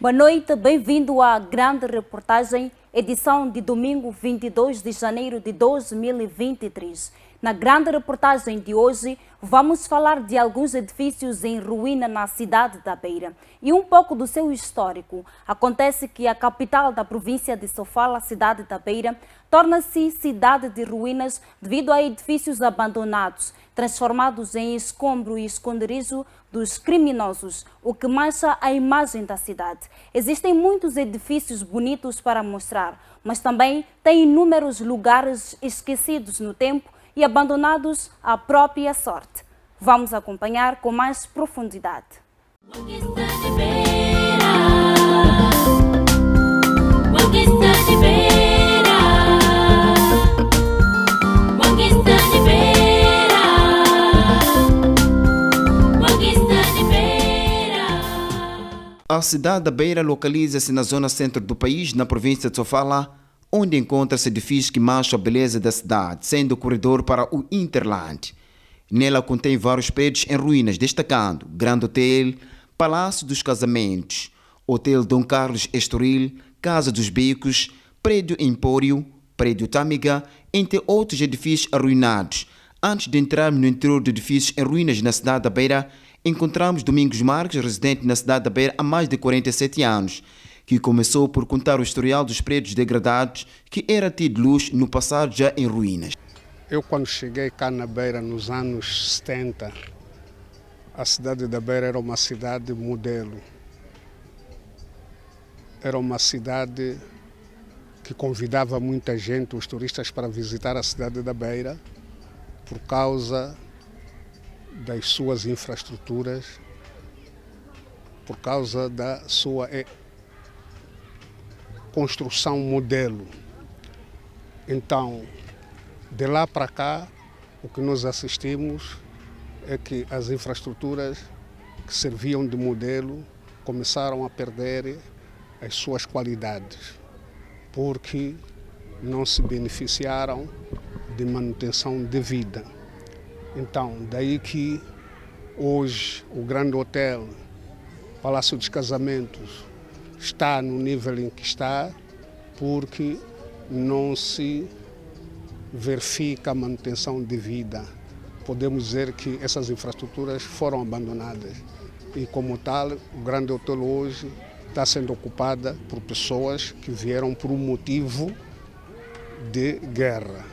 Boa noite, bem-vindo à grande reportagem, edição de domingo 22 de janeiro de 2023. Na grande reportagem de hoje, vamos falar de alguns edifícios em ruína na cidade da Beira e um pouco do seu histórico. Acontece que a capital da província de Sofala, a cidade da Beira, torna-se cidade de ruínas devido a edifícios abandonados, transformados em escombro e esconderijo dos criminosos, o que mancha a imagem da cidade. Existem muitos edifícios bonitos para mostrar, mas também tem inúmeros lugares esquecidos no tempo e abandonados à própria sorte. Vamos acompanhar com mais profundidade. A cidade da Beira localiza-se na zona centro do país, na província de Sofala, onde encontra-se edifícios que mancham a beleza da cidade, sendo o corredor para o Interland. Nela contém vários prédios em ruínas, destacando Grande Hotel, Palácio dos Casamentos, Hotel Dom Carlos Estoril, Casa dos Becos, Prédio Empório, Prédio Tâmega, entre outros edifícios arruinados. Antes de entrarmos no interior de edifícios em ruínas na cidade da Beira, encontramos Domingos Marques, residente na cidade da Beira há mais de 47 anos, que começou por contar o historial dos prédios degradados que era tido luz no passado já em ruínas. Eu, quando cheguei cá na Beira nos anos 70, a cidade da Beira era uma cidade modelo. Era uma cidade que convidava muita gente, os turistas, para visitar a cidade da Beira por causa das suas infraestruturas, por causa da sua construção modelo. Então, de lá para cá, o que nós assistimos é que as infraestruturas que serviam de modelo começaram a perder as suas qualidades, porque não se beneficiaram de manutenção devida. Então, daí que hoje o Grande Hotel, Palácio dos Casamentos, está no nível em que está, porque não se verifica a manutenção devida. Podemos dizer que essas infraestruturas foram abandonadas e, como tal, o Grande Hotel hoje está sendo ocupada por pessoas que vieram por um motivo de guerra.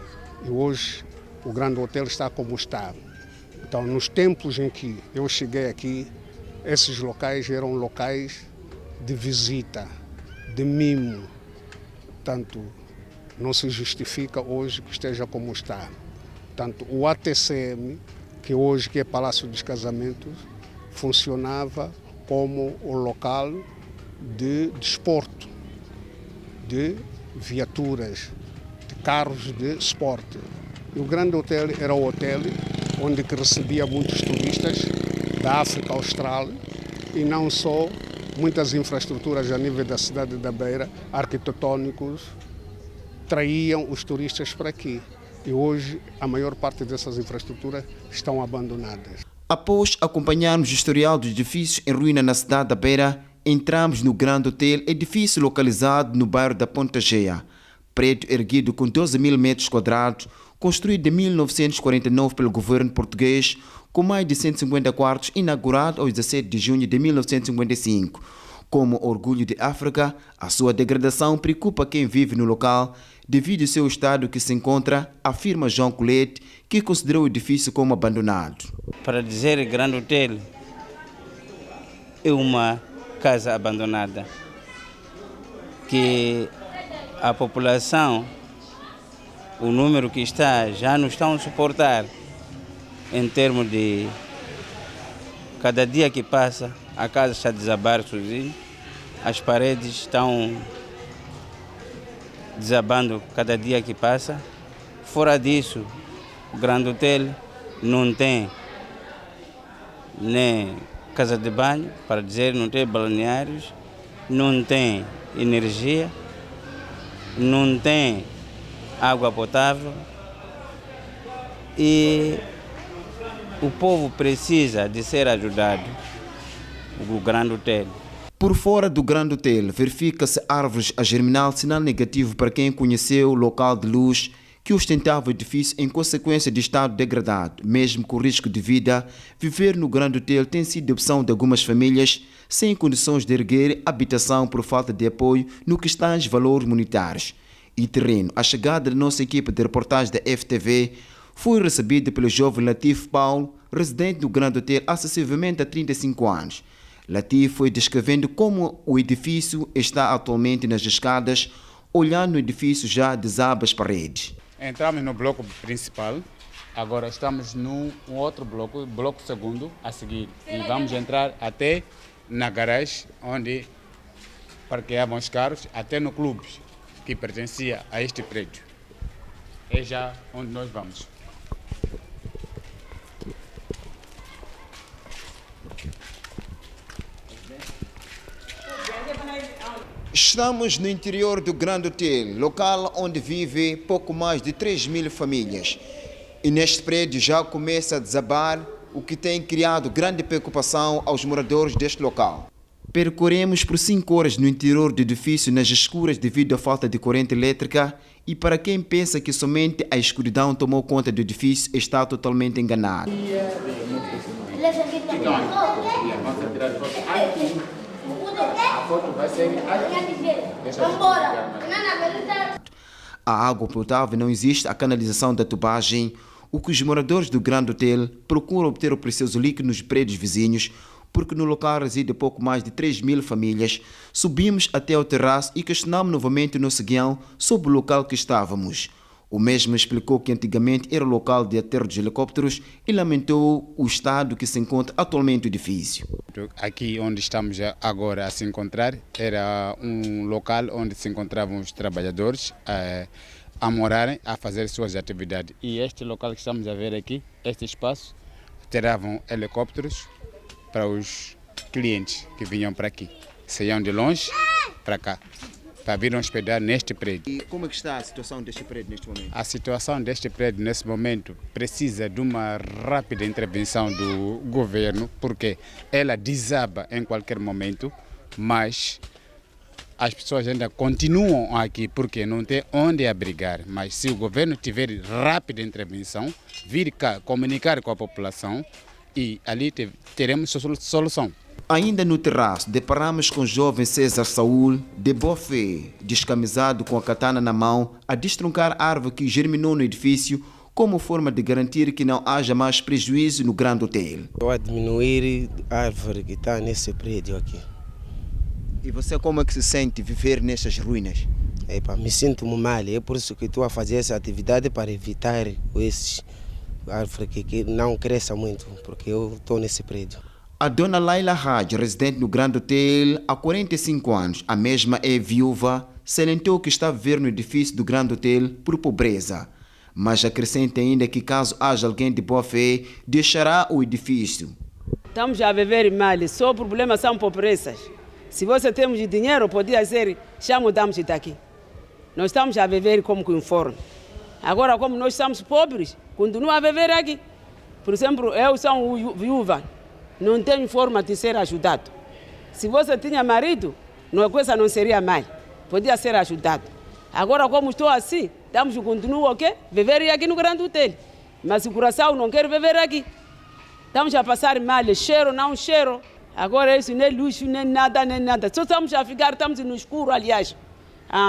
E hoje o Grande Hotel está como está. Então, nos tempos em que eu cheguei aqui, esses locais eram locais de visita, de mimo. Tanto não se justifica hoje que esteja como está. Tanto o ATCM, que hoje que é Palácio dos Casamentos, funcionava como o local de desporto, de viaturas, de carros de esporte. E o Grande Hotel era o hotel onde que recebia muitos turistas da África Austral e não só, muitas infraestruturas a nível da cidade da Beira, arquitetônicos, traíam os turistas para aqui. E hoje a maior parte dessas infraestruturas estão abandonadas. Após acompanharmos o historial dos edifícios em ruína na cidade da Beira, entramos no Grande Hotel, edifício localizado no bairro da Ponta Cheia. Prédio erguido com 12 mil metros quadrados, construído em 1949 pelo governo português, com mais de 150 quartos, inaugurado aos 17 de junho de 1955. Como orgulho de África, a sua degradação preocupa quem vive no local, devido ao seu estado que se encontra, afirma João Colete, que considerou o edifício como abandonado. Para dizer Grande Hotel é uma casa abandonada, que a população, o número que está, já não estão a suportar em termos de cada dia que passa, a casa está a desabar sozinha, as paredes estão desabando cada dia que passa. Fora disso, o Grande Hotel não tem nem casa de banho, para dizer, não tem balneários, não tem energia, não tem água potável e o povo precisa de ser ajudado, o Grande Hotel. Por fora do Grande Hotel, verifica-se árvores a germinar, sinal negativo para quem conheceu o local de luz que ostentava o edifício em consequência de estado degradado. Mesmo com risco de vida, viver no Grande Hotel tem sido a opção de algumas famílias sem condições de erguer habitação por falta de apoio no que está aos valores monetários e terreno. A chegada da nossa equipe de reportagem da FTV foi recebida pelo jovem Latif Paulo, residente do Grande Hotel há sensivelmente há 35 anos. Latif foi descrevendo como o edifício está atualmente nas escadas, olhando o edifício já desaba as paredes. Entramos no bloco principal, agora estamos num outro bloco segundo a seguir. E vamos entrar até na garagem, onde parqueavam os carros, até no clube que pertencia a este prédio. É já onde nós vamos. Estamos no interior do Grande Hotel, local onde vive pouco mais de 3.000 famílias. E neste prédio já começa a desabar, o que tem criado grande preocupação aos moradores deste local. Percorremos por 5 horas no interior do edifício nas escuras devido à falta de corrente elétrica e para quem pensa que somente a escuridão tomou conta do edifício está totalmente enganado. A água potável não existe, a canalização da tubagem, o que os moradores do Grande Hotel procuram obter o precioso líquido nos prédios vizinhos, porque no local reside pouco mais de 3.000 famílias. Subimos até ao terraço e questionamos novamente o nosso guião sobre o local que estávamos. O mesmo explicou que antigamente era o local de aterro de helicópteros e lamentou o estado que se encontra atualmente o edifício. Aqui onde estamos agora a se encontrar era um local onde se encontravam os trabalhadores a morarem, a fazer suas atividades. E este local que estamos a ver aqui, este espaço, tiravam helicópteros para os clientes que vinham para aqui. Saíam de longe para cá, para vir hospedar neste prédio. E como é que está a situação deste prédio neste momento? A situação deste prédio nesse momento precisa de uma rápida intervenção do governo, porque ela desaba em qualquer momento, mas as pessoas ainda continuam aqui porque não tem onde abrigar. Mas se o governo tiver rápida intervenção, vir cá comunicar com a população, e ali teremos solução. Ainda no terraço, deparamos com o jovem César Saúl, de boa fé, descamisado com a katana na mão, a destroncar a árvore que germinou no edifício como forma de garantir que não haja mais prejuízo no Grande Hotel. Estou a diminuir a árvore que está nesse prédio aqui. E você como é que se sente viver nestas ruínas? Me sinto mal, é por isso que estou a fazer essa atividade para evitar esses árvores que não cresçam muito, porque eu estou nesse prédio. A dona Laila Haj, residente no Grande Hotel há 45 anos, a mesma é viúva, salientou que está a viver no edifício do Grande Hotel por pobreza. Mas acrescenta ainda que caso haja alguém de boa fé, deixará o edifício. Estamos a viver mal, só o problema são pobrezas. Se você temos dinheiro, podia ser, já mudamos daqui. Nós estamos a viver como conforme. Agora, como nós somos pobres, continua a viver aqui. Por exemplo, eu sou viúva, não tenho forma de ser ajudado. Se você tinha marido, a coisa não seria mal, podia ser ajudado. Agora, como estou assim, estamos continuar o quê? Viver aqui no Grande Hotel. Mas o coração não quer viver aqui. Estamos a passar mal, cheiro, não cheiro. Agora isso nem luxo, nem nada. Só estamos a ficar, estamos no escuro, aliás.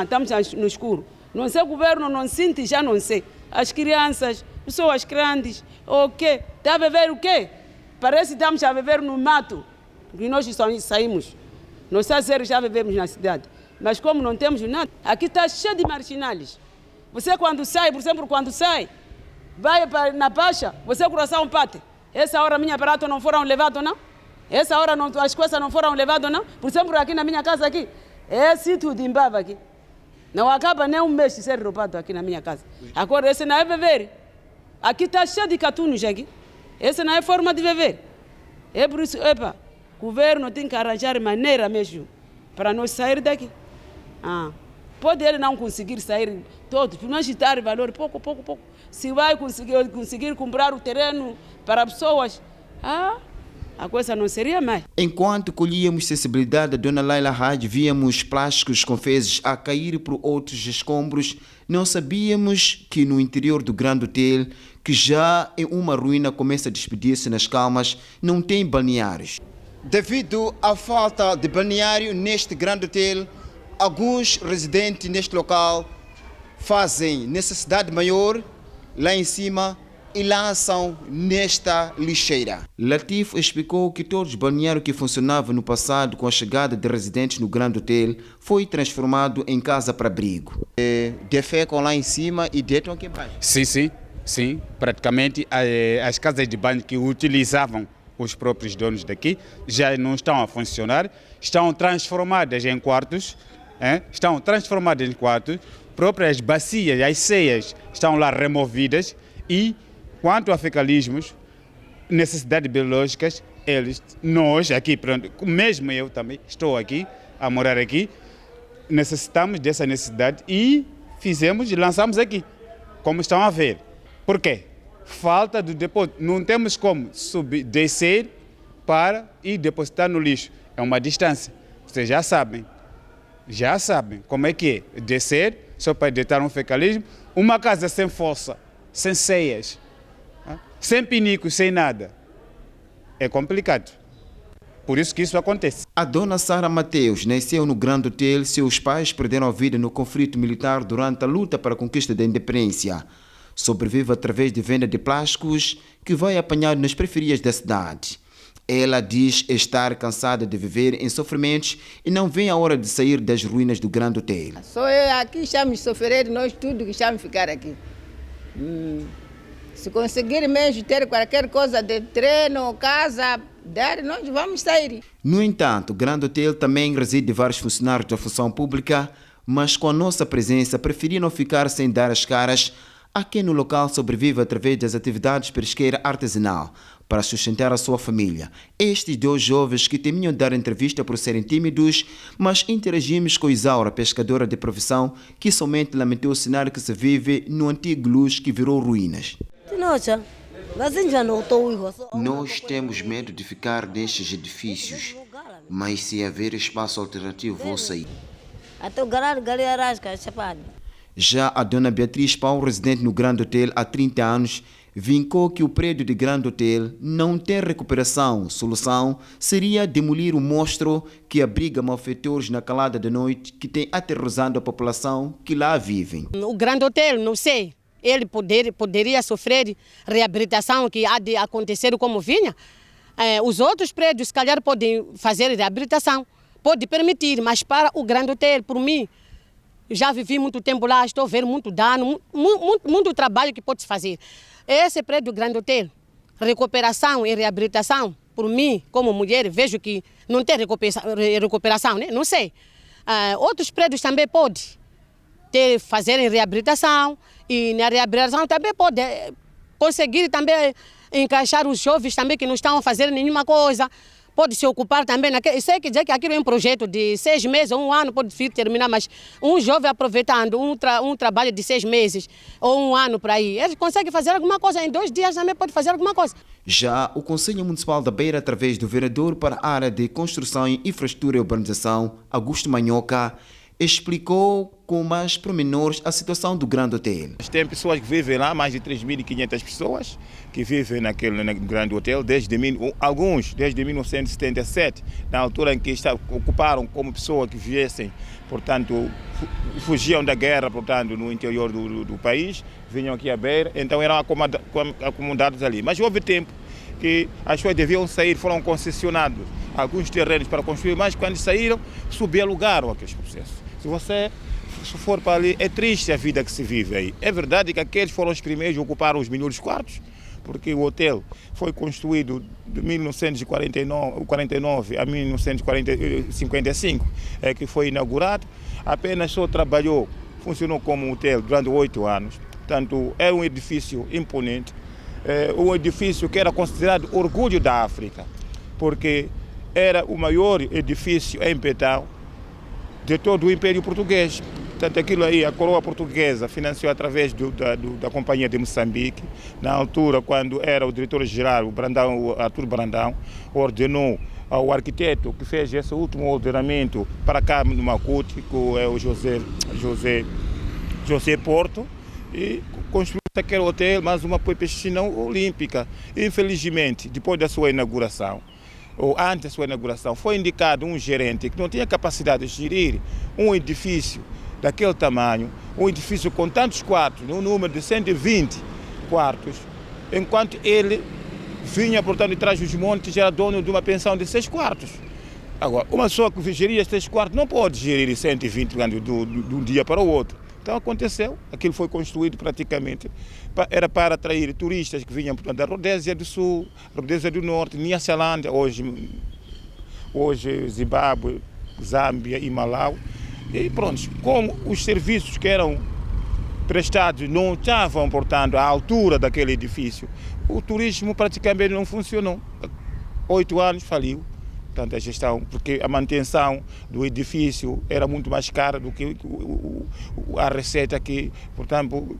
Estamos no escuro. Não sei o governo, não sente, já não sei. As crianças, pessoas grandes, o quê? Está a viver o quê? Parece que estamos a viver no mato, porque nós saímos. Nós já vivemos na cidade. Mas como não temos nada, aqui está cheio de marginais. Você quando sai, por exemplo, vai na baixa, você coração bate. Essa hora minha barato não foram levados, não? Essa hora as coisas não foram levadas, não? Por exemplo, aqui na minha casa, aqui, é sítio de Imbaba aqui. Não acaba nem um mês de ser roubado aqui na minha casa. Agora, esse não é viver. Aqui está cheio de catunos aqui. Essa não é forma de viver. É por isso, o governo tem que arranjar maneira mesmo para nós sair daqui. Pode ele não conseguir sair todos, por nós dar valor pouco. Se vai conseguir comprar o terreno para pessoas, a coisa não seria mais. Enquanto colhíamos sensibilidade da Dona Laila Haj, víamos plásticos com fezes a cair por outros escombros, não sabíamos que no interior do Grande Hotel, que já é uma ruína, começa a despedir-se nas calmas, não tem balneários. Devido à falta de balneário neste Grande Hotel, alguns residentes neste local fazem necessidade maior lá em cima e lançam nesta lixeira. Latif explicou que todos os balneários que funcionavam no passado com a chegada de residentes no Grande Hotel foi transformado em casa para abrigo. Defecam lá em cima e deitam aqui embaixo. Sim. Praticamente as casas de banho que utilizavam os próprios donos daqui já não estão a funcionar, estão transformadas em quartos, próprias bacias, as ceias estão lá removidas e quanto a fecalismos, necessidades biológicas, nós aqui, mesmo eu também estou aqui, a morar aqui, necessitamos dessa necessidade e lançamos aqui, como estão a ver. Por quê? Falta do depósito, não temos como descer para ir depositar no lixo, é uma distância, vocês já sabem como é que é, descer só para deitar um fecalismo, uma casa sem fossa, sem ceias, sem pinicos, sem nada. É complicado. Por isso que isso acontece. A dona Sara Mateus nasceu no Grande Hotel. Seus pais perderam a vida no conflito militar durante a luta para a conquista da independência. Sobrevive através de venda de plásticos que vai apanhado nas periferias da cidade. Ela diz estar cansada de viver em sofrimentos e não vê a hora de sair das ruínas do Grande Hotel. Só eu aqui estamos sofrendo, nós tudo que estamos ficar aqui. Se conseguir mesmo ter qualquer coisa de treino, casa, nós vamos sair. No entanto, o Grande Hotel também reside vários funcionários da função pública, mas com a nossa presença preferiram ficar sem dar as caras a quem no local sobrevive através das atividades pesqueira artesanal para sustentar a sua família. Estes dois jovens que temiam dar entrevista por serem tímidos, mas interagimos com Isaura, pescadora de profissão, que somente lamentou o cenário que se vive no antigo Luz que virou ruínas. Nós temos medo de ficar nestes edifícios, mas se haver espaço alternativo, vou sair. Já a dona Beatriz Paulo, residente no Grande Hotel há 30 anos, vincou que o prédio de Grande Hotel não tem recuperação. Solução seria demolir o monstro que abriga malfeitores na calada da noite, que tem aterrorizado a população que lá vivem. O Grande Hotel, não sei, ele poderia sofrer reabilitação que há de acontecer como vinha. Os outros prédios, se calhar, podem fazer reabilitação, pode permitir, mas para o Grande Hotel, por mim, já vivi muito tempo lá, estou a ver muito dano, muito trabalho que pode fazer. Esse prédio do Grande Hotel, recuperação e reabilitação, por mim, como mulher, vejo que não tem recuperação, né? Não sei. Outros prédios também podem fazer reabilitação e na reabilitação também pode conseguir também encaixar os jovens também que não estão a fazer nenhuma coisa. Pode se ocupar também, sei que dizer que aquilo é um projeto de 6 meses ou 1 ano, pode vir terminar, mas um jovem aproveitando um trabalho de 6 meses ou 1 ano para aí, ele consegue fazer alguma coisa, em 2 dias também pode fazer alguma coisa. Já o Conselho Municipal da Beira, através do vereador para a área de Construção, Infraestrutura e Urbanização, Augusto Manhoca, explicou com mais pormenores a situação do Grande Hotel. Tem pessoas que vivem lá, mais de 3.500 pessoas que vivem naquele Grande Hotel, alguns desde 1977, na altura em que ocuparam como pessoas que viessem, portanto, fugiam da guerra, portanto, no interior do país, vinham aqui à Beira, então eram acomodados ali. Mas houve tempo que as pessoas deviam sair, foram concessionados alguns terrenos para construir, mas quando saíram, subalugaram aqueles processos. Se você for para ali, é triste a vida que se vive aí. É verdade que aqueles foram os primeiros a ocupar os melhores quartos, porque o hotel foi construído de 1949 a 1955, que foi inaugurado, apenas só trabalhou, funcionou como um hotel durante 8 anos. Portanto, é um edifício imponente, um edifício que era considerado orgulho da África, porque era o maior edifício em Petão de todo o Império Português. Portanto, aquilo aí, a coroa portuguesa financiou através da Companhia de Moçambique. Na altura, quando era o diretor-geral, o Arthur Brandão, ordenou ao arquiteto que fez esse último ordenamento para cá no Macuto, que é o José Porto, e construiu aquele hotel, mais uma piscina olímpica. Infelizmente, depois da sua inauguração, ou antes da sua inauguração, foi indicado um gerente que não tinha capacidade de gerir um edifício daquele tamanho, um edifício com tantos quartos, um número de 120 quartos, enquanto ele vinha, portanto, de trás dos montes, era dono de uma pensão de 6 quartos. Agora, uma pessoa que geria 6 quartos não pode gerir 120 de um dia para o outro. Então aconteceu, aquilo foi construído praticamente, era para atrair turistas que vinham, portanto, da Rodésia do Sul, Rodésia do Norte, Nyasaland, hoje Zimbábue, Zâmbia e Malau. E pronto, como os serviços que eram prestados não estavam, portanto, à altura daquele edifício, o turismo praticamente não funcionou. 8 anos faliu, portanto, a gestão, porque a manutenção do edifício era muito mais cara do que a receita que, portanto,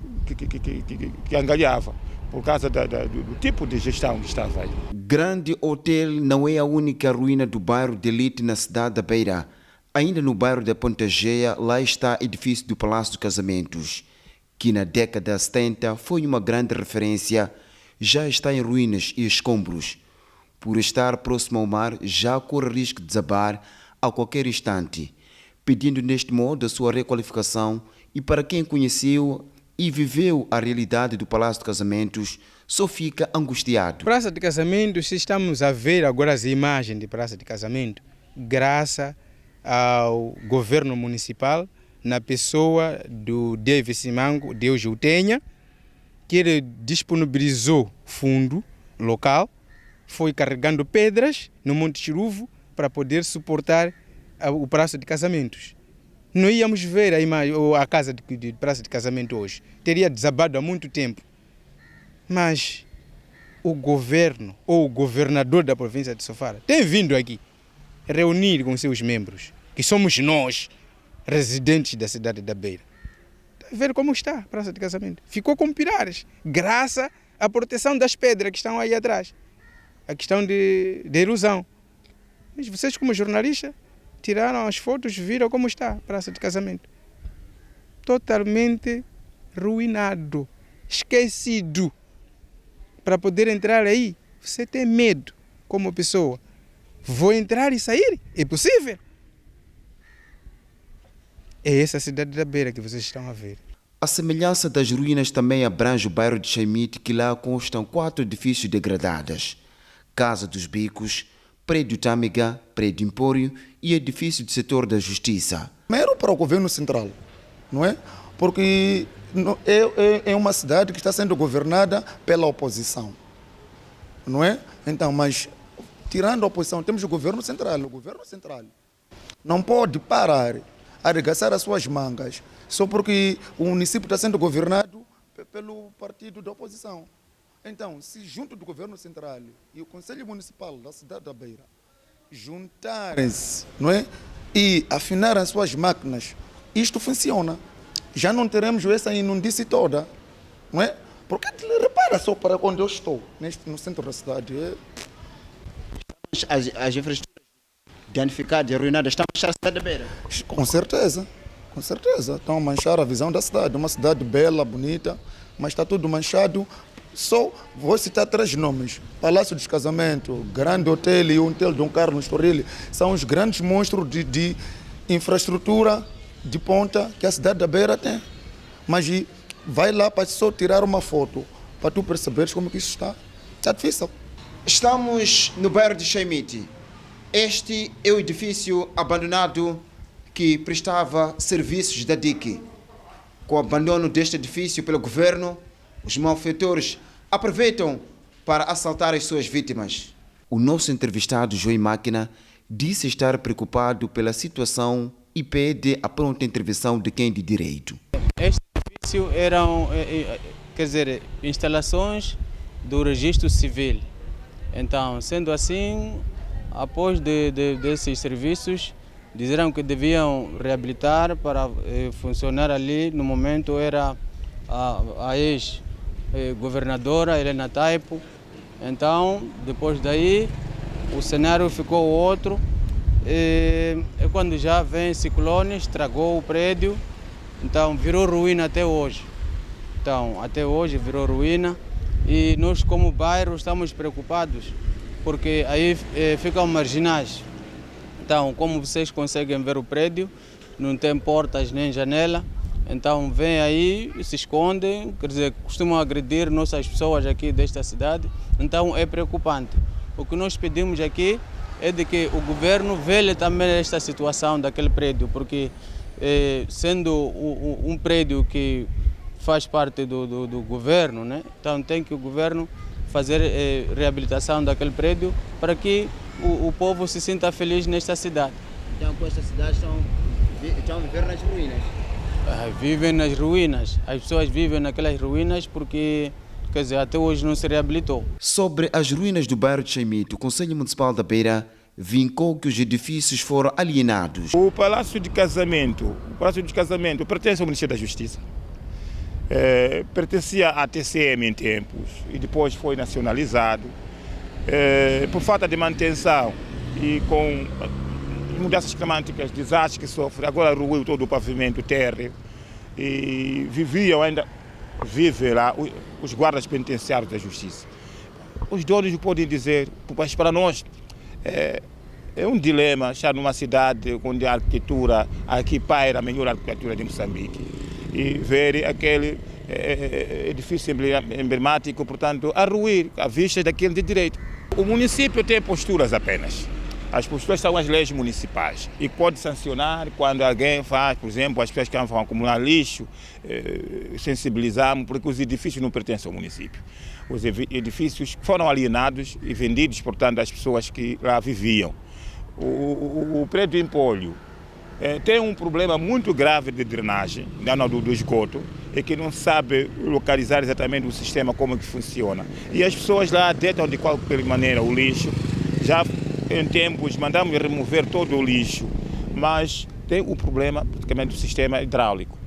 que angariava, por causa do tipo de gestão que estava aí. Grande Hotel não é a única ruína do bairro de elite na cidade da Beira. Ainda no bairro da Pontageia, lá está o edifício do Palácio dos Casamentos, que na década de 70 foi uma grande referência, já está em ruínas e escombros. Por estar próximo ao mar, já corre risco de desabar a qualquer instante, pedindo neste modo a sua requalificação. E para quem conheceu e viveu a realidade do Palácio de Casamentos, só fica angustiado. Praça de Casamentos, se estamos a ver agora as imagens de Praça de Casamento, graças ao governo municipal, na pessoa do David Simango, Deus o tenha, que ele disponibilizou fundo local, foi carregando pedras no Monte Chiruvo para poder suportar o Praça de Casamentos. Não íamos ver a imagem, a casa de Praça de Casamento hoje. Teria desabado há muito tempo. Mas o governo, ou o governador da província de Sofala, tem vindo aqui reunir com seus membros, que somos nós, residentes da cidade da Beira. Ver como está a Praça de Casamento. Ficou com pilares, graças à proteção das pedras que estão aí atrás. A questão de erosão. Mas vocês, como jornalistas, tiraram as fotos, viram como está a Praça de Casamento. Totalmente ruinado, esquecido. Para poder entrar aí, você tem medo como pessoa. Vou entrar e sair? É possível? É essa a cidade da Beira que vocês estão a ver. A semelhança das ruínas também abrange o bairro de Chaimite, que lá constam 4 edifícios degradados. Casa dos Bicos, Prédio Tâmega, Prédio Empório e edifício do setor da Justiça. Primeiro para o governo central, não é? Porque é uma cidade que está sendo governada pela oposição, não é? Então, mas tirando a oposição, temos o governo central. O governo central não pode parar, arregaçar as suas mangas, só porque o município está sendo governado pelo partido da oposição. Então, se junto do governo central e o Conselho Municipal da cidade da Beira juntarem-se, não é? E afinarem as suas máquinas, isto funciona. Já não teremos essa inundice toda, não é? Porque repara só para onde eu estou, no centro da cidade. As infraestruturas danificadas e arruinadas estão a manchar a cidade da Beira? Com certeza. Estão a manchar a visão da cidade. Uma cidade bela, bonita, mas está tudo manchado. Só vou citar 3 nomes: Palácio dos Casamentos, Grande Hotel e o Hotel Dom Carlos Toril. São os grandes monstros de infraestrutura de ponta que a cidade da Beira tem. Mas vai lá para só tirar uma foto, para tu perceberes como que isso está. Está difícil. Estamos no bairro de Chaimite. Este é o edifício abandonado que prestava serviços da DIC. Com o abandono deste edifício pelo governo, os malfeitores aproveitam para assaltar as suas vítimas. O nosso entrevistado, Joey Máquina, disse estar preocupado pela situação e pede a pronta intervenção de quem de direito. Este edifício eram, instalações do registro civil. Então, sendo assim, após desses serviços, Disseram que deviam reabilitar para funcionar ali. No momento era a ex-governadora Helena Taipo. Então, depois daí, o cenário ficou outro. E quando já vem ciclone, estragou o prédio, então virou ruína até hoje. Então, até hoje virou ruína e nós como bairro estamos preocupados, porque aí ficam marginais. Então, como vocês conseguem ver o prédio, não tem portas nem janela, então vem aí, se escondem, quer dizer, costumam agredir nossas pessoas aqui desta cidade, então é preocupante. O que nós pedimos aqui é de que o governo veja também esta situação daquele prédio, porque sendo um prédio que faz parte do governo, né? Então tem que o governo fazer reabilitação daquele prédio para que o povo se sinta feliz nesta cidade. Então, com esta cidade estão a viver nas ruínas? Vivem nas ruínas. As pessoas vivem naquelas ruínas porque, quer dizer, até hoje não se reabilitou. Sobre as ruínas do bairro de Chaimite, o Conselho Municipal da Beira vincou que os edifícios foram alienados. O Palácio de Casamento pertence ao Ministério da Justiça. Pertencia à TCM em tempos e depois foi nacionalizado. Por falta de manutenção e com mudanças climáticas, desastres que sofre, agora ruiu todo o pavimento térreo e vivem lá os guardas penitenciários da Justiça. Os donos podem dizer, mas para nós é um dilema estar numa cidade onde a arquitetura aqui paira a melhor arquitetura de Moçambique e ver aquele edifício emblemático, portanto, a ruir à vista daquele de direito. O município tem posturas apenas. As posturas são as leis municipais e pode sancionar quando alguém faz, por exemplo, as pessoas que vão acumular lixo, sensibilizamos, porque os edifícios não pertencem ao município. Os edifícios foram alienados e vendidos, portanto, às pessoas que lá viviam. O prédio Empólio tem um problema muito grave de drenagem do esgoto e que não sabe localizar exatamente o sistema, como que funciona. E as pessoas lá deitam de qualquer maneira o lixo. Já em tempos mandamos remover todo o lixo, mas tem o problema praticamente do sistema hidráulico.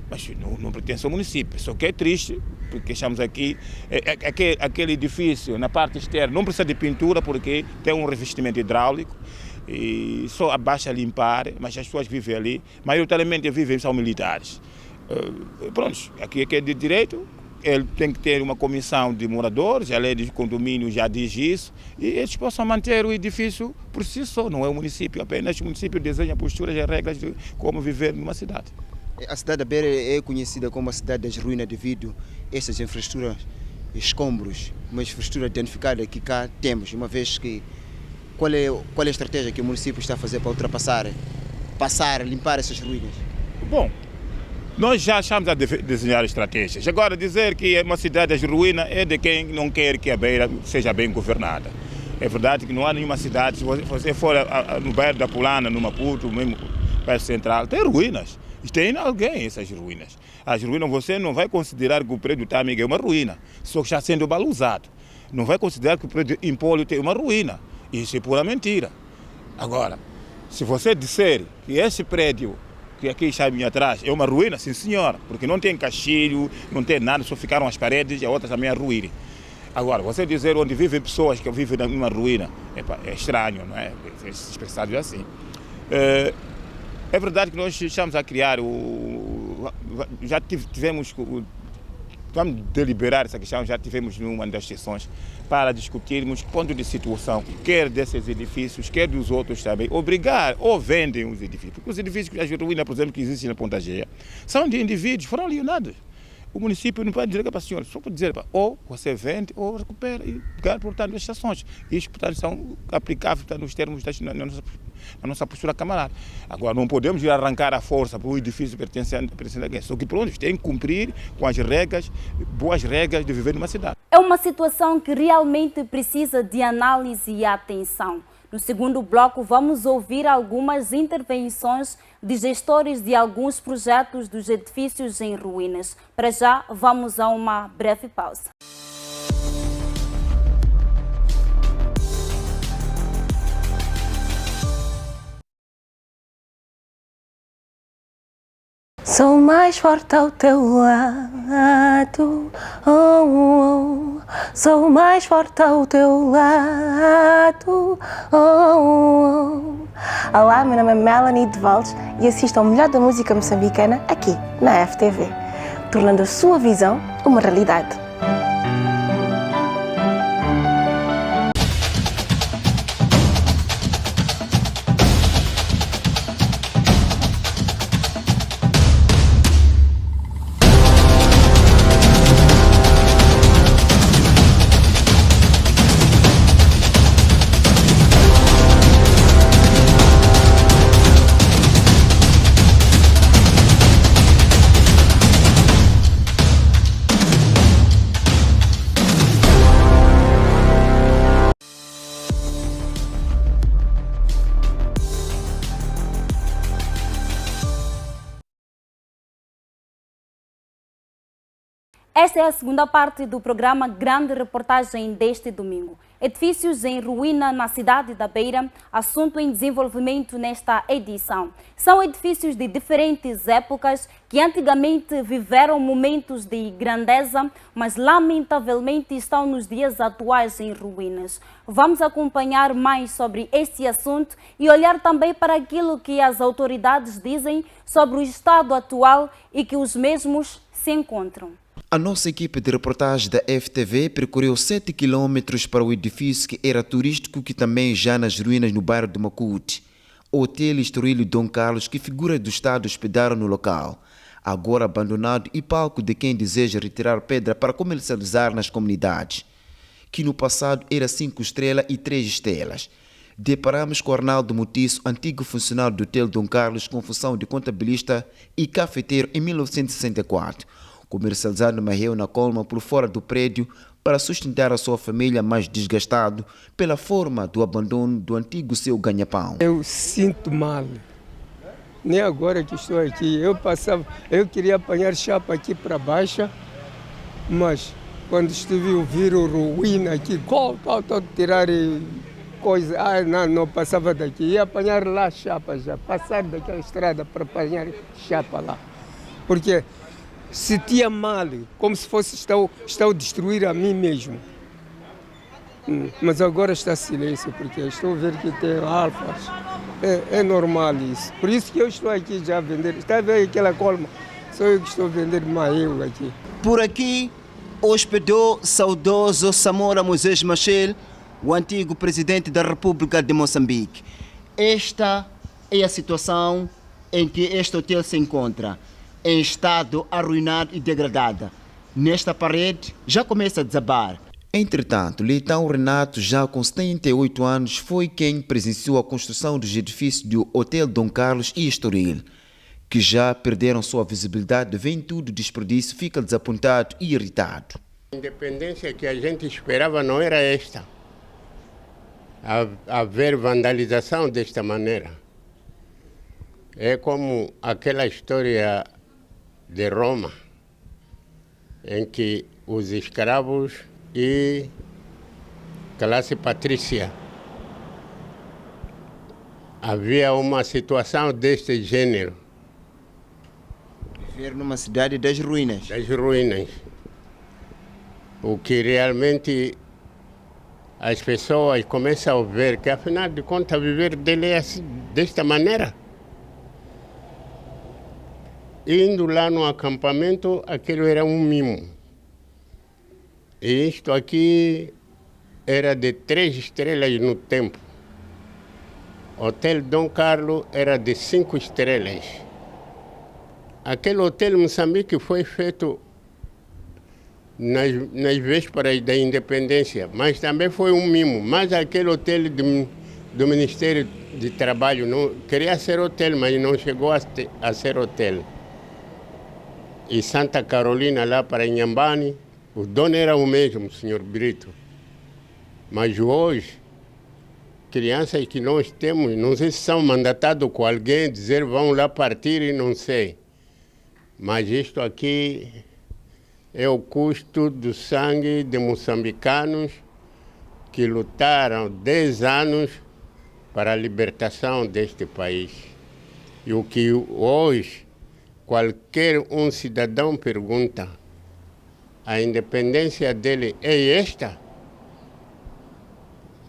Mas não pertence ao município, só que é triste, porque estamos aqui, aquele edifício na parte externa não precisa de pintura porque tem um revestimento hidráulico e só basta limpar, mas as pessoas vivem ali, maioritariamente são militares. Pronto, aqui é de direito, ele tem que ter uma comissão de moradores, a lei de condomínio já diz isso, e eles possam manter o edifício por si só, não é o município apenas, o município desenha posturas e regras de como viver numa cidade. A cidade da Beira é conhecida como a cidade das ruínas devido a essas infraestruturas, escombros, uma infraestrutura danificada que cá temos, uma vez que qual é a estratégia que o município está a fazer para ultrapassar, limpar essas ruínas? Bom, nós já estamos a desenhar estratégias. Agora, dizer que é uma cidade das ruínas é de quem não quer que a Beira seja bem governada. É verdade que não há nenhuma cidade, se você for no bairro da Pulana, no Maputo, mesmo bairro central, tem ruínas. Tem alguém essas ruínas. As ruínas você não vai considerar que o prédio Tâmega é uma ruína, só que está sendo baluzado. Não vai considerar que o prédio Empólio tem uma ruína. Isso é pura mentira. Agora, se você disser que esse prédio que aqui está atrás é uma ruína, sim senhora, porque não tem caixilho, não tem nada, só ficaram as paredes e a outra também a ruir. Agora, você dizer onde vivem pessoas que vivem numa ruína, é estranho, não é? Se expressado assim. É verdade que nós estamos a criar já tivemos, vamos deliberar essa questão, já tivemos numa das sessões para discutirmos ponto de situação, quer desses edifícios, quer dos outros também, obrigar ou vendem os edifícios, porque os edifícios, as ruínas, por exemplo, que existem na Ponta Geia, são de indivíduos, foram alienados. O município não pode dizer para a senhora, só pode dizer ou você vende ou recupera e pagar, portanto, as estações. Isto, portanto, são aplicáveis nos termos da nossa postura camarada. Agora, não podemos ir arrancar a força para o edifício pertencente a alguém. Só que, pronto, tem que cumprir com as regras, boas regras de viver numa cidade. É uma situação que realmente precisa de análise e atenção. No segundo bloco, vamos ouvir algumas intervenções de gestores de alguns projetos dos edifícios em ruínas. Para já, vamos a uma breve pausa. Sou mais forte ao teu lado, oh, oh. Sou mais forte ao teu lado, oh, oh. Olá, meu nome é Melanie de Valdes e assisto ao melhor da música moçambicana aqui na FTV, tornando a sua visão uma realidade. Esta é a segunda parte do programa Grande Reportagem deste domingo. Edifícios em ruína na cidade da Beira, assunto em desenvolvimento nesta edição. São edifícios de diferentes épocas que antigamente viveram momentos de grandeza, mas lamentavelmente estão nos dias atuais em ruínas. Vamos acompanhar mais sobre este assunto e olhar também para aquilo que as autoridades dizem sobre o estado atual e que os mesmos se encontram. A nossa equipe de reportagem da FTV percorreu 7 quilômetros para o edifício que era turístico, que também já nas ruínas no bairro de Macuti. O Hotel Estoril Dom Carlos, que figuras do Estado hospedaram no local, agora abandonado e palco de quem deseja retirar pedra para comercializar nas comunidades, que no passado era 5 estrelas e 3 estrelas. Deparamos com Arnaldo Mutiço, antigo funcionário do Hotel Dom Carlos com função de contabilista e cafeteiro em 1964. Comercializando marreu na colma por fora do prédio para sustentar a sua família, mais desgastado pela forma do abandono do antigo seu ganha-pão. Eu sinto mal. Nem agora que estou aqui. Eu queria apanhar chapa aqui para baixo, mas quando estive a ouvir o ruína aqui, tirar coisa, não passava daqui. Ia apanhar lá chapa já, passar daquela estrada para apanhar chapa lá. Porque sentia mal, como se fosse estou a destruir a mim mesmo. Mas agora está silêncio, porque estou a ver que tem alfas. É normal isso. Por isso que eu estou aqui já a vender. Está a ver aquela colma? Sou eu que estou a vender maio aqui. Por aqui hospedou saudoso Samora Moisés Machel, o antigo presidente da República de Moçambique. Esta é a situação em que este hotel se encontra, em estado arruinado e degradado. Nesta parede já começa a desabar. Entretanto, Leitão Renato, já com 78 anos, foi quem presenciou a construção dos edifícios do Hotel Dom Carlos e Estoril, que já perderam sua visibilidade, vem tudo desperdício, fica desapontado e irritado. A independência que a gente esperava não era esta. Haver vandalização desta maneira. É como aquela história de Roma, em que os escravos e classe patrícia havia uma situação deste gênero. Viver numa cidade das ruínas. Das ruínas. O que realmente as pessoas começam a ver que, afinal de contas, viver dele é assim, desta maneira. Indo lá no acampamento, aquilo era um mimo. E isto aqui era de 3 estrelas no tempo. O Hotel Dom Carlos era de 5 estrelas. Aquele hotel em Moçambique foi feito nas vésperas da independência, mas também foi um mimo. Mas aquele hotel do Ministério de Trabalho não queria ser hotel, mas não chegou a ser hotel. E Santa Carolina, lá para Inhambane, o dono era o mesmo, senhor Brito. Mas hoje, crianças que nós temos, não sei se são mandatados com alguém, dizer vão lá partir e não sei. Mas isto aqui é o custo do sangue de moçambicanos que lutaram 10 anos para a libertação deste país. E o que hoje qualquer um cidadão pergunta, a independência dele é esta?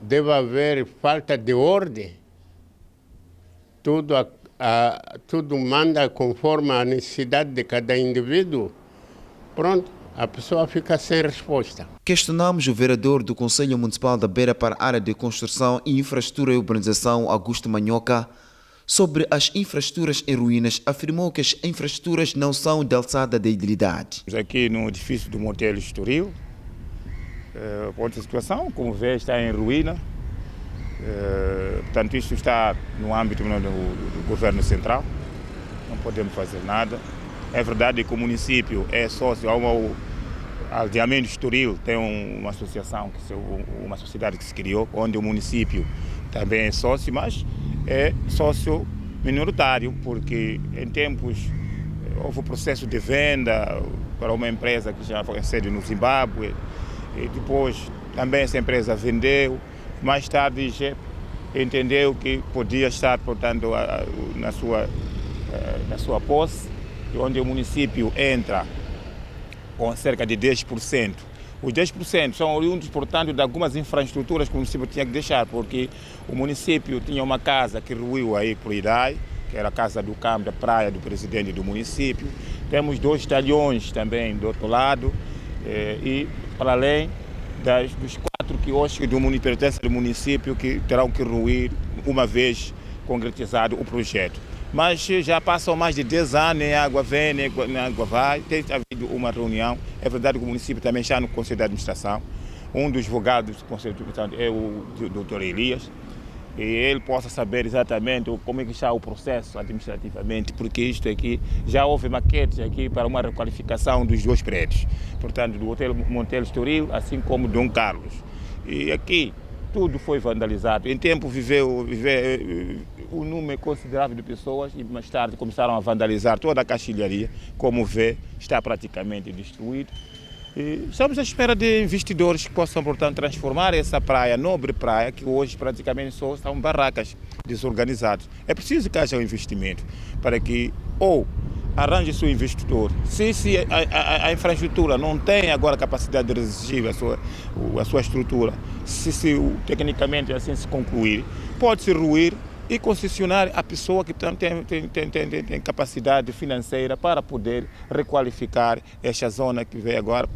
Deve haver falta de ordem. Tudo manda conforme a necessidade de cada indivíduo. Pronto, a pessoa fica sem resposta. Questionamos o vereador do Conselho Municipal da Beira para a área de construção e infraestrutura e urbanização, Augusto Manhoca, sobre as infraestruturas em ruínas. Afirmou que as infraestruturas não são de alçada de idilidade. Aqui no edifício do Motel Estoril, outra situação, como vê, está em ruína. Portanto, isto está no âmbito do governo central, não podemos fazer nada. É verdade que o município é sócio, o Aldeamento Estoril tem uma associação, uma sociedade que se criou, onde o município também é sócio, mas é sócio minoritário, porque em tempos houve o processo de venda para uma empresa que já foi sede no Zimbábue, e depois também essa empresa vendeu. Mais tarde já entendeu que podia estar, portanto, na sua posse, onde o município entra com cerca de 10%. Os 10% são oriundos, portanto, de algumas infraestruturas que o município tinha que deixar, porque o município tinha uma casa que ruiu aí por Irai, que era a casa do campo da praia do presidente do município. Temos 2 talhões também do outro lado, e para além dos 4 quiosques do pertence do município que terão que ruir uma vez concretizado o projeto. Mas já passam mais de 10 anos, nem água vem, nem água vai. Tem havido uma reunião. É verdade que o município também está no Conselho de Administração. Um dos vogados do Conselho de Administração é o Dr. Elias. E ele possa saber exatamente como é que está o processo administrativamente, porque isto aqui, já houve maquetes aqui para uma requalificação dos 2 prédios. Portanto, do Hotel Motel Estoril, assim como Dom Carlos. E aqui tudo foi vandalizado. Em tempo viveu um número considerável de pessoas e mais tarde começaram a vandalizar toda a caixilharia. Como vê, está praticamente destruído. E estamos à espera de investidores que possam, portanto, transformar essa praia, nobre praia, que hoje praticamente só são barracas desorganizadas. É preciso que haja um investimento para que ou arranje-se um investidor. Se a infraestrutura não tem agora capacidade de resistir a sua estrutura, se tecnicamente assim se concluir, pode-se ruir e concessionar a pessoa que tem capacidade financeira para poder requalificar esta zona que vem agora,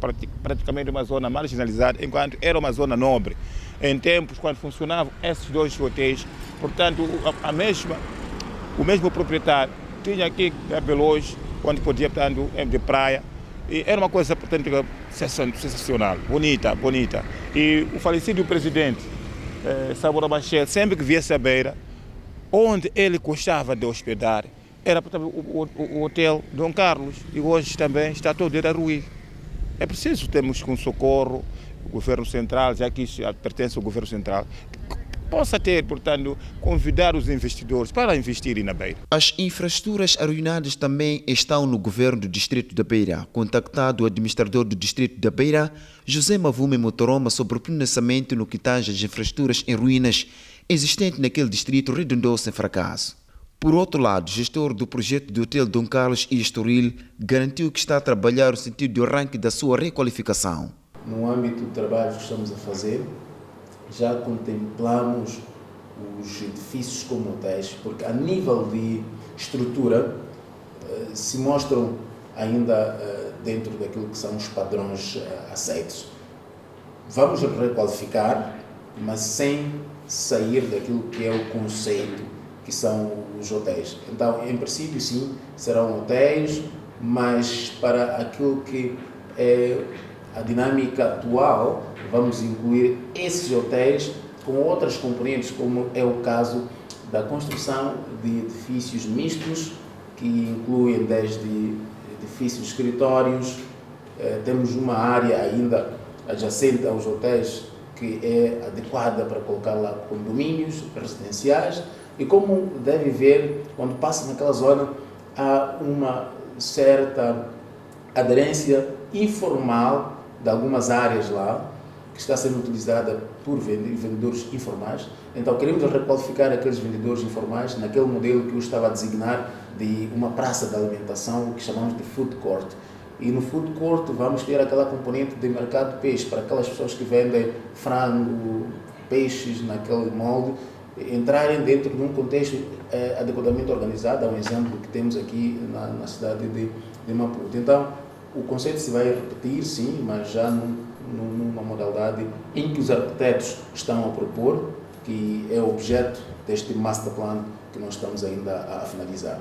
praticamente uma zona marginalizada, enquanto era uma zona nobre. Em tempos, quando funcionavam esses 2 hotéis, portanto, o mesmo proprietário tinha aqui Beloz, onde podia, portanto, de praia, e era uma coisa, portanto, sensacional, bonita. E o falecido presidente, Sabora Machel, sempre que viesse à Beira, onde ele gostava de hospedar, era o Hotel Dom Carlos, e hoje também está todo a ruir. É preciso termos com socorro o governo central, já que isso pertence ao governo central, possa ter, portanto, convidar os investidores para investirem na Beira. As infraestruturas arruinadas também estão no governo do Distrito da Beira. Contactado o administrador do Distrito da Beira, José Mavume Motoroma, sobre o financiamento no que tange as infraestruturas em ruínas existente naquele distrito, redundou-se em fracasso. Por outro lado, o gestor do projeto do Hotel Dom Carlos e Estoril garantiu que está a trabalhar no sentido de arranque da sua requalificação. No âmbito do trabalho que estamos a fazer, já contemplamos os edifícios como hotéis, porque a nível de estrutura se mostram ainda dentro daquilo que são os padrões aceitos. Vamos requalificar, mas sem sair daquilo que é o conceito que são os hotéis. Então, em princípio, sim, serão hotéis, mas para aquilo que é a dinâmica atual, vamos incluir esses hotéis com outras componentes, como é o caso da construção de edifícios mistos, que incluem desde edifícios escritórios, temos uma área ainda adjacente aos hotéis que é adequada para colocar lá condomínios residenciais, e como deve ver, quando passa naquela zona, há uma certa aderência informal de algumas áreas lá, que está sendo utilizada por vendedores informais. Então queremos requalificar aqueles vendedores informais naquele modelo que eu estava a designar de uma praça de alimentação, que chamamos de food court. E no food court vamos ter aquela componente de mercado de peixe, para aquelas pessoas que vendem frango, peixes naquele molde, entrarem dentro de um contexto adequadamente organizado. É um exemplo que temos aqui na cidade de Maputo. Então, o conceito se vai repetir, sim, mas já numa modalidade em que os arquitetos estão a propor, que é o objeto deste master plan que nós estamos ainda a finalizar.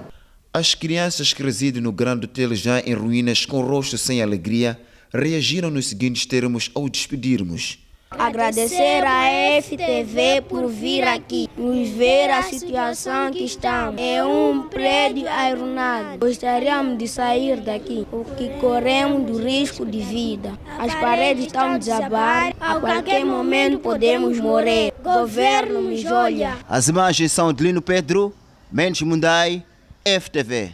As crianças que residem no Grande Hotel já em ruínas com rostos sem alegria reagiram nos seguintes termos ao despedirmos. Agradecer à FTV por vir aqui, nos ver a situação que estamos. É um prédio arruinado. Gostaríamos de sair daqui, porque corremos do risco de vida. As paredes estão a desabar, a qualquer momento podemos morrer. Governo nos olha. As imagens são de Lino Pedro, Mendes Mundai, FTV.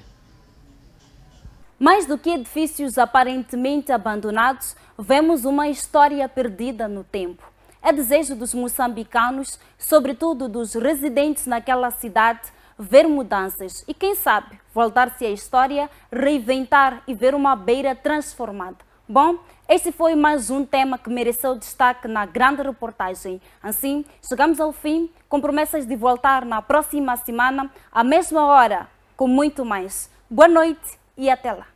Mais do que edifícios aparentemente abandonados, vemos uma história perdida no tempo. É desejo dos moçambicanos, sobretudo dos residentes naquela cidade, ver mudanças e, quem sabe, voltar-se à história, reinventar e ver uma Beira transformada. Bom, esse foi mais um tema que mereceu destaque na grande reportagem. Assim, chegamos ao fim, com promessas de voltar na próxima semana, à mesma hora, com muito mais. Boa noite e até lá.